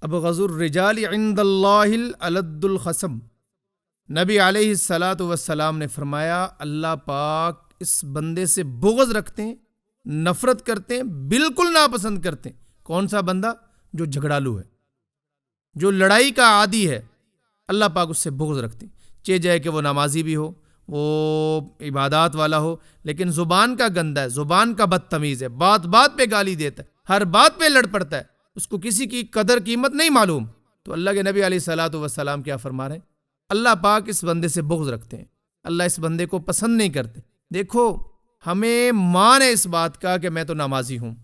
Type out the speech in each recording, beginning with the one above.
ابغض الرجال عند اللہ الالد الخصم۔ نبی علیہ الصلاۃ والسلام نے فرمایا اللہ پاک اس بندے سے بغض رکھتے ہیں، نفرت کرتے ہیں، بالکل ناپسند کرتے ہیں۔ کون سا بندہ؟ جو جھگڑالو ہے، جو لڑائی کا عادی ہے، اللہ پاک اس سے بغض رکھتے ہیں۔ چاہے جائے کہ وہ نمازی بھی ہو، وہ عبادات والا ہو، لیکن زبان کا گندا ہے، زبان کا بدتمیز ہے، بات بات پہ گالی دیتا ہے، ہر بات پہ لڑ پڑتا ہے، اس کو کسی کی قدر قیمت نہیں معلوم، تو اللہ کے نبی علیہ الصلاۃ والسلام کیا فرما رہے ہیں؟ اللہ پاک اس بندے سے بغض رکھتے ہیں، اللہ اس بندے کو پسند نہیں کرتے۔ دیکھو، ہمیں مان ہے اس بات کا کہ میں تو نمازی ہوں،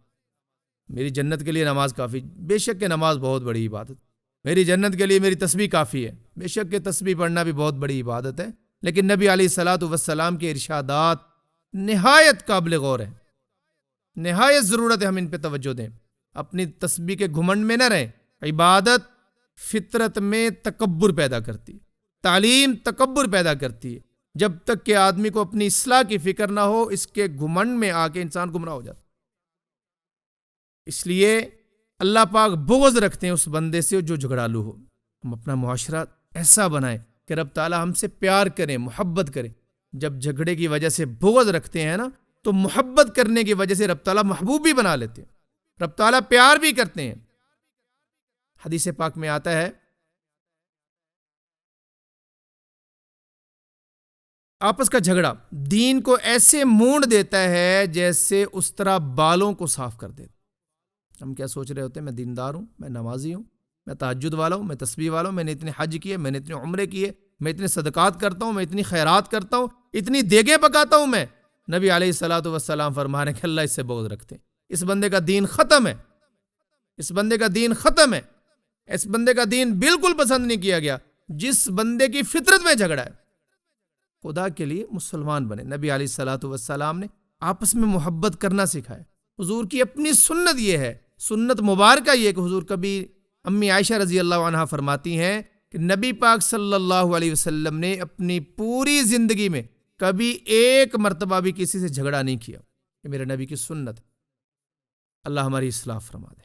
میری جنت کے لیے نماز کافی، بے شک کہ نماز بہت بڑی عبادت، میری جنت کے لیے میری تسبیح کافی ہے، بے شک کہ تسبیح پڑھنا بھی بہت بڑی عبادت ہے، لیکن نبی علیہ الصلاۃ والسلام کے ارشادات نہایت قابل غور ہیں، نہایت ضرورت ہے ہم ان پہ توجہ دیں۔ اپنی تسبیح کے گھمنڈ میں نہ رہیں۔ عبادت فطرت میں تکبر پیدا کرتی، تعلیم تکبر پیدا کرتی ہے۔ جب تک کہ آدمی کو اپنی اصلاح کی فکر نہ ہو، اس کے گھمنڈ میں آ کے انسان گمراہ ہو جاتا۔ اس لیے اللہ پاک بغض رکھتے ہیں اس بندے سے جو جھگڑالو ہو۔ ہم اپنا معاشرہ ایسا بنائیں کہ رب تعالیٰ ہم سے پیار کریں، محبت کریں۔ جب جھگڑے کی وجہ سے بغض رکھتے ہیں نا، تو محبت کرنے کی وجہ سے رب تعالیٰ محبوب بھی بنا لیتے ہیں، رب تعالیٰ پیار بھی کرتے ہیں۔ حدیث پاک میں آتا ہے، آپس کا جھگڑا دین کو ایسے مونڈ دیتا ہے جیسے اس طرح بالوں کو صاف کر دیتا۔ ہم کیا سوچ رہے ہوتے ہیں؟ میں دیندار ہوں، میں نمازی ہوں، میں تہجد والا ہوں، میں تسبیح والا ہوں، میں نے اتنے حج کیے، میں نے اتنے عمرے کیے، میں اتنے صدقات کرتا ہوں، میں اتنی خیرات کرتا ہوں، اتنی دیگیں پکاتا ہوں میں۔ نبی علیہ الصلاۃ والسلام فرما رہے ہیں کہ اللہ اس سے بغض رکھتے ہیں، اس بندے کا دین ختم ہے، اس بندے کا دین ختم ہے، اس بندے کا دین بالکل پسند نہیں کیا گیا۔ جس بندے کی فطرت میں جھگڑا ہے، خدا کے لیے مسلمان بنے۔ نبی علیہ الصلاۃ والسلام نے آپس میں محبت کرنا سکھایا۔ حضور کی اپنی سنت یہ ہے، سنت مبارکہ یہ کہ حضور کبھی، امی عائشہ رضی اللہ عنہا فرماتی ہیں کہ نبی پاک صلی اللہ علیہ وسلم نے اپنی پوری زندگی میں کبھی ایک مرتبہ بھی کسی سے جھگڑا نہیں کیا۔ یہ میرے نبی کی سنت۔ اللہ ہماری اصلاح فرما دے۔